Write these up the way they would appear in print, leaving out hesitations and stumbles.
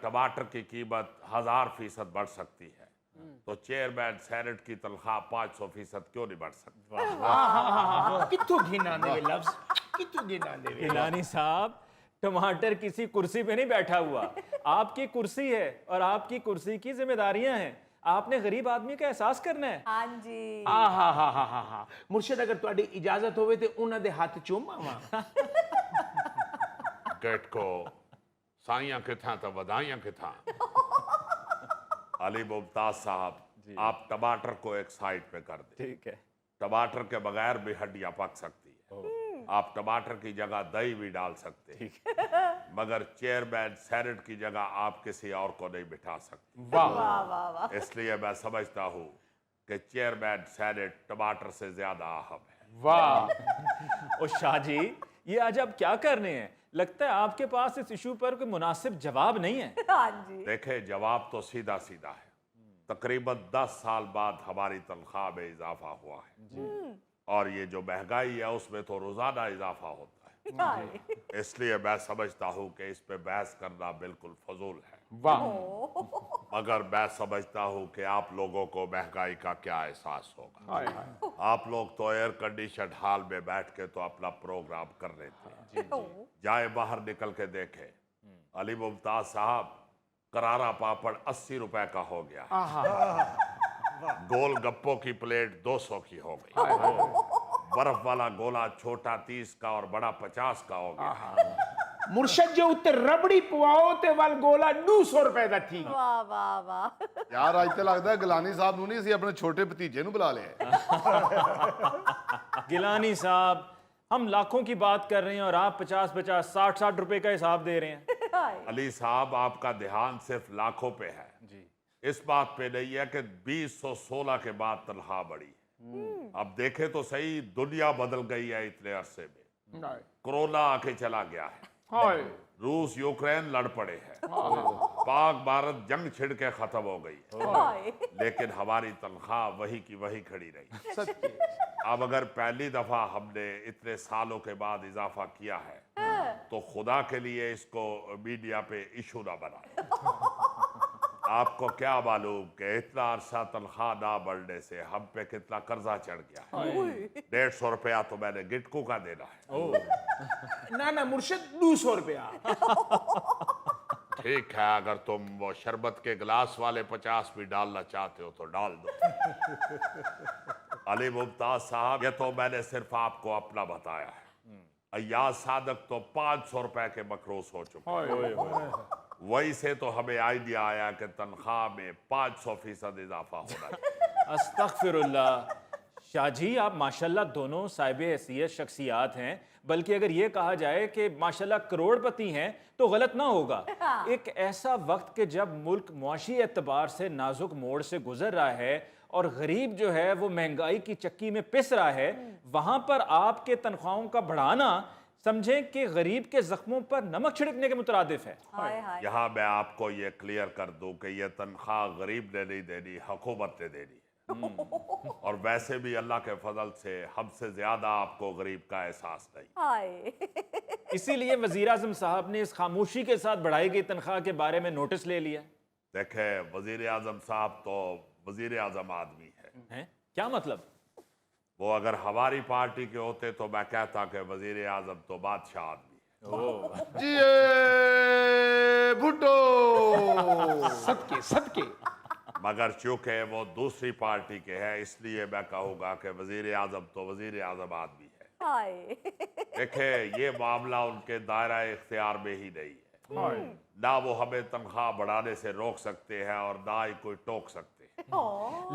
टमाटर की कीमत 1000% बढ़ सकती है, तो चेयरमैन सेनेट की तनख्वाह 500% क्यों नहीं बढ़ सकती? कितों घिनाने वे लफ्ज, कितों घिनाने वे। गिलानी साहब, टमाटर किसी कुर्सी पे नहीं बैठा हुआ, आपकी कुर्सी है और आपकी कुर्सी की जिम्मेदारियां हैं। आपने गरीब आदमी का एहसास करना है। हाँ जी। हा मुर्शिद, अगर तुहाडी इजाजत होवे ते उन्हां दे हाथ चूमावां। गेट को साइयां किथा तो बधाइयां किथा। अली मुमताज साहब, आप टमाटर को एक साइड पे कर दें। ठीक है। टमाटर के बगैर भी हड्डियां पक सकती है। आप टमाटर की जगह दही भी डाल सकते हैं, मगर चेयरमैन सेनेट की जगह आप किसी और को नहीं बिठा सकते। वाह वाह वाह वाह। इसलिए मैं समझता हूँ कि चेयरमैन सेनेट टमाटर से ज्यादा अहम है। वाह। और शाह जी, ये आज आप क्या कर रहे हैं? लगता है आपके पास इस इशू पर कोई मुनासिब जवाब नहीं है। हाँ जी। देखें, जवाब तो सीधा सीधा है। तकरीबन 10 साल बाद हमारी तनख्वाह में इजाफा हुआ है, और ये जो महंगाई है उसमें तो रोजाना इजाफा होता है। हाय। इसलिए मैं समझता हूँ कि इस पे बहस करना बिल्कुल फजूल है। वाह। मगर मैं समझता हूँ कि आप लोगों को महंगाई का क्या एहसास होगा। हाय हाय। आप लोग तो एयर कंडीशन हॉल में बैठ के तो अपना प्रोग्राम कर रहे थे। जाए बाहर निकल के देखे, अली मुमताज साहब, करारा पापड़ 80 रुपए का हो गया है। गोल गप्पों की प्लेट 200 की हो गई। बर्फ वाला गोला छोटा 30 का और बड़ा 50 का हो गया। मुर्शद जो उत्ते रबड़ी पवाओ ते वाल गोला 200 रुपए दा थी। वाह वाह वाह। यार ਅੱਜ ਤੇ ਲੱਗਦਾ ਗਿਲਾਨੀ ਸਾਹਿਬ ਨੂੰ ਨਹੀਂ ਅਸੀਂ ਆਪਣੇ ਛੋਟੇ ਭਤੀਜੇ ਨੂੰ ਬੁਲਾ ਲਿਆ। गिलानी साहब, हम लाखों की बात कर रहे हैं और आप 50-50, 60-60 रुपए का हिसाब दे रहे हैं। हाय। अली साहब, आपका ध्यान सिर्फ लाखों पे है, इस बात पे नहीं है कि 2016 के बाद तनख्वाह बढ़ी है। अब देखे तो सही, दुनिया बदल गई है इतने अरसे में। कोरोना आके चला गया है, हाय। रूस यूक्रेन लड़ पड़े हैं, पाक भारत जंग छिड़ के खत्म हो गई है, हाय। लेकिन हमारी तनख्वाह वही की वही खड़ी रही। अब अगर पहली दफा हमने इतने सालों के बाद इजाफा किया है, तो खुदा के लिए इसको मीडिया पे इशू ना बनाए। आपको क्या मालूम कि इतना अरसा तनख्वाह ना बढ़ने से हम पे कितना कर्जा चढ़ गया है। 150 रुपया तो मैंने गिटकू का देना है। ना ना मुर्शद, 200 रुपया। ठीक है, अगर तुम वो शरबत के गिलास वाले 50 भी डालना चाहते हो तो डाल दो। अली मुमताज साहब, ये तो मैंने सिर्फ आपको अपना बताया है। अय्याज सादक तो 500 रुपए के मकरूस हो चुके हैं। वही से तो हमें आइडिया आया कि तनख्वाह में 500% इजाफा होना चाहिए। अस्तगफिरुल्लाह। शाह जी, आप माशाल्लाह दोनों साहिब हैसियत शख्सियात हैं, बल्कि अगर ये कहा जाए कि माशाल्लाह करोड़पति हैं तो गलत ना होगा। एक ऐसा वक्त के जब मुल्क मुआशी एतबार से नाजुक मोड़ से गुजर रहा है और गरीब जो है वो महंगाई की चक्की में पिस रहा है, वहां पर आपके तनख्वाहों का बढ़ाना समझें कि गरीब के जख्मों पर नमक छिड़कने के मुतरादिफ है। हाय हाय। यहाँ मैं आपको ये क्लियर कर दूं कि ये तनख्वाह गरीब ने नहीं देनी, हुकूमत ने देनी है। और वैसे भी अल्लाह के फजल से हमसे ज्यादा आपको गरीब का एहसास नहीं। हाय। इसीलिए वजीर आजम साहब ने इस खामोशी के साथ बढ़ाई गई तनख्वाह के बारे में नोटिस ले लिया। देखे, वजीर आजम साहब तो वजीर आजम आदमी है। क्या मतलब? वो अगर हमारी पार्टी के होते तो मैं कहता कि वजीर आजम तो बादशाह आदमी है। जी भुट्टो। सदके सदके। मगर चूंकि वो दूसरी पार्टी के हैं, इसलिए मैं कहूँगा कि वजीर आजम तो वजीर आजम आदमी है। हाय। देखे, ये मामला उनके दायरा इख्तियार में ही नहीं है। ना वो हमें तनख्वाह बढ़ाने से रोक सकते हैं और ना ही कोई टोक सकते हैं।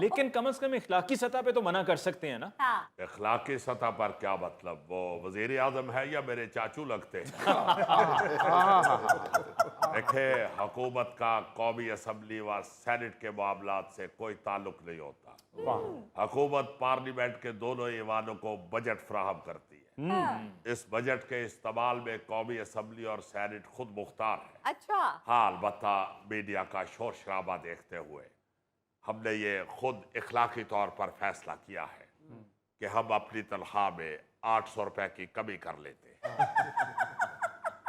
लेकिन कम से कम इखलाकी सतह पे तो मना कर सकते हैं ना। हाँ। इखलाकी सतह पर क्या मतलब? वो वजीर आजम है या मेरे चाचू लगते हैं? देखे, हुकूमत का कौमी असम्बली व सेनेट के मामलात से कोई ताल्लुक नहीं होता। हुकूमत पार्लियामेंट के दोनों ईवानों को बजट फराहम करती है। इस बजट के इस्तेमाल में कौमी असम्बली और सेनेट खुद मुख्तार है। अच्छा। हाँ, अलबत्ता मीडिया का शोर शराबा देखते हुए हमने ये खुद इखलाकी तौर पर फैसला किया है कि हम अपनी तनख्वाह में 800 रुपए की कमी कर लेते हैं।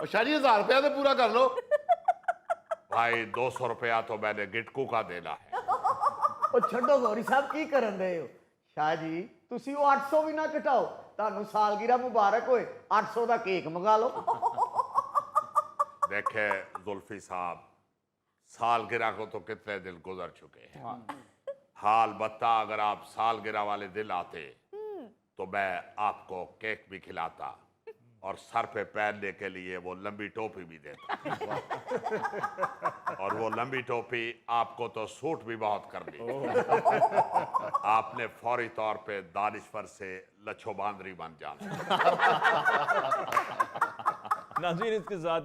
और शाह जी 1000 रुपया तो पूरा कर लो। भाई 200 रुपया तो मैंने गिटकू का देना है। ਉਹ ਛੱਡੋ ਗੌਰੀ ਸਾਹਿਬ ਕੀ ਕਰਨ ਦੇ ਹੋ ਸ਼ਾਹ ਜੀ ਤੁਸੀਂ ਉਹ 800 ਵੀ ਨਾ ਘਟਾਓ ਤੁਹਾਨੂੰ ਸਾਲਗਿਰਾ ਮੁਬਾਰਕ ਹੋਏ 800 ਦਾ ਕੇਕ ਮੰਗਾ ਲਓ देखे जुल्फी साहब, सालगिरह को तो कितने दिन गुजर चुके हैं। हाल बत्ता अगर आप सालगिरह वाले दिन आते तो मैं आपको केक भी खिलाता और सर पे पहनने के लिए वो लंबी टोपी भी देता। और वो लंबी टोपी आपको तो सूट भी बहुत कर ली। आपने फौरी तौर पे दानिश्वर से लच्छो बांदरी बन जाना। नाज़रीन, इसके साथ